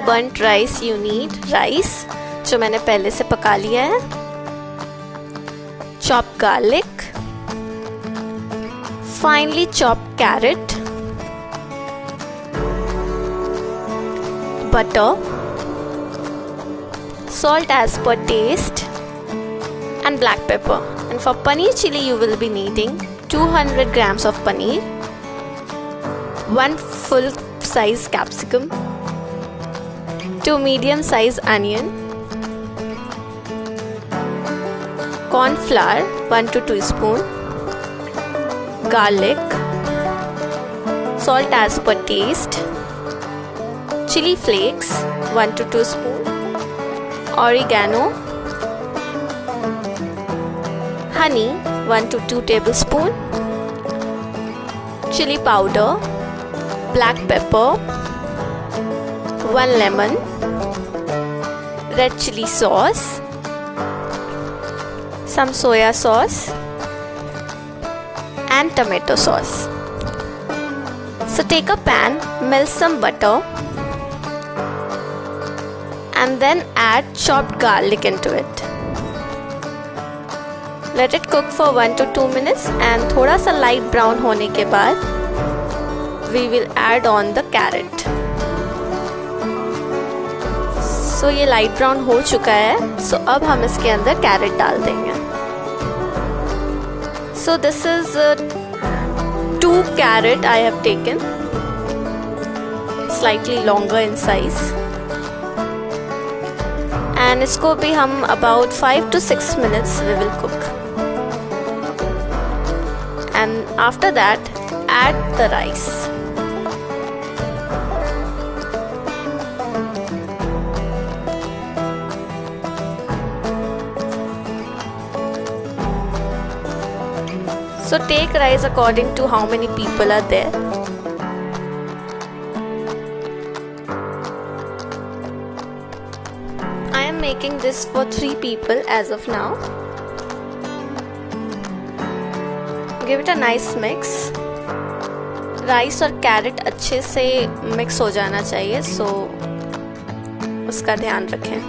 burnt rice you need rice जो मैंने पहले से पका लिया है, chopped garlic, finely chopped carrot, butter, salt as per taste, and black pepper. And for paneer chili you will be needing 200 grams of paneer, 1 full size capsicum, 2 medium size onion, cornflour 1 to 2 spoon, garlic, salt as per taste, chili flakes 1 to 2 spoon, oregano, honey 1 to 2 tablespoon, chili powder, black pepper, 1 lemon, red chili sauce, some soya sauce and tomato sauce. So take a pan, melt some butter and then add chopped garlic into it. Let it cook for 1 to 2 minutes and थोड़ा सा light brown होने के बाद we will add on the carrot. So ये light brown हो चुका है, so अब हम इसके अंदर carrot डाल देंगे. So this is 2 carrot I have taken, slightly longer in size. And इसको भी हम about 5 to 6 minutes we will cook. And after that add the rice. So take rice according to how many people are there. I am making this for 3 people as of now. Give it a nice mix. Rice और carat अच्छे से mix हो जाना चाहिए, सो उसका ध्यान रखें.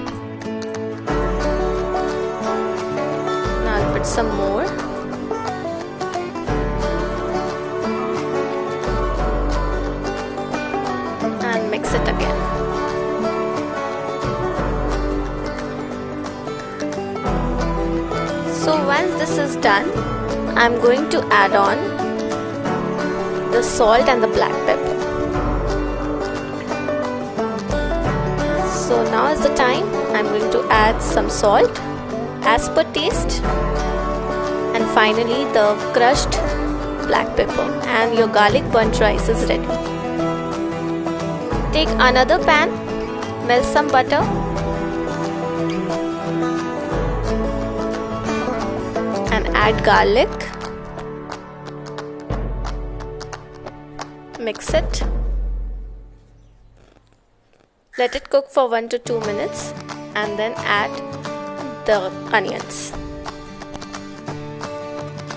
Now I'll put some more. And mix it again. So once this is done, I'm going to add on the salt and the black pepper. So now is the time. I'm going to add some salt as per taste, and finally the crushed black pepper, and your garlic burnt rice is ready. Take another pan, melt some butter, and add garlic. Mix it. Let it cook for 1 to 2 minutes and then add the onions.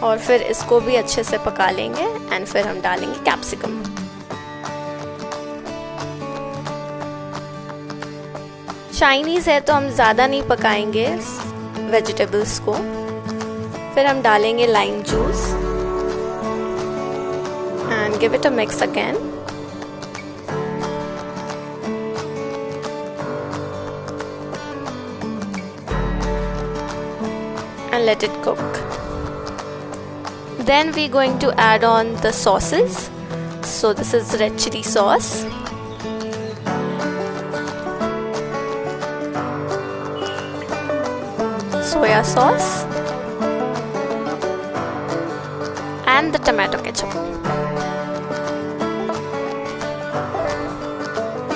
और फिर इसको भी अच्छे से पका लेंगे and फिर हम डालेंगे कैप्सिकम. चाइनीज़ है तो हम ज़्यादा नहीं पकाएंगे वेजिटेबल्स को. फिर हम डालेंगे lime juice and give it a mix again. And let it cook. Then we're going to add on the sauces. So this is red chili sauce, soya sauce, and the tomato ketchup.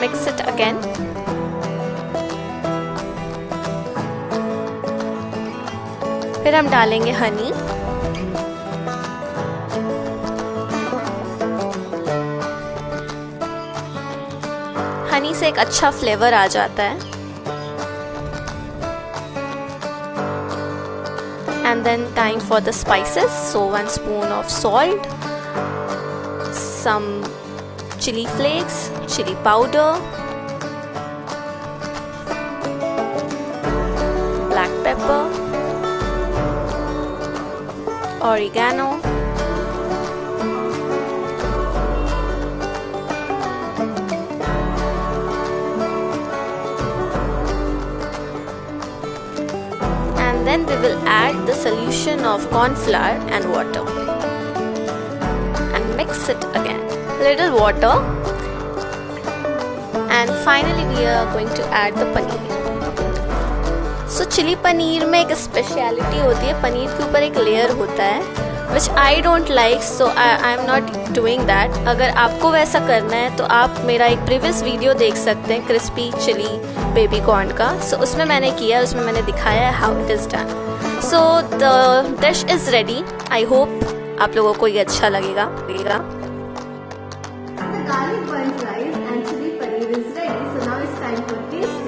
Mix it again. फिर हम डालेंगे हनी, हनी से एक अच्छा flavour आ जाता है. And then time for the spices. So 1 spoon of salt, some chili flakes, chili powder, oregano, and then we will add the solution of cornflour and water and mix it again. Little water, and finally we are going to add the paneer. So chili paneer में एक speciality होती है, पनीर के ऊपर एक layer होता है which I don't like, so I am not doing that. अगर आपको वैसा करना है तो आप मेरा एक प्रीवियस वीडियो देख सकते हैं क्रिस्पी चिली बेबी कॉर्न का. So उसमें मैंने किया, उसमें मैंने दिखाया है how it is done. So the dish is ready. I hope आप लोगों को ये अच्छा लगेगा. The garlic buns rice and chili paneer is ready. So now it's time for taste.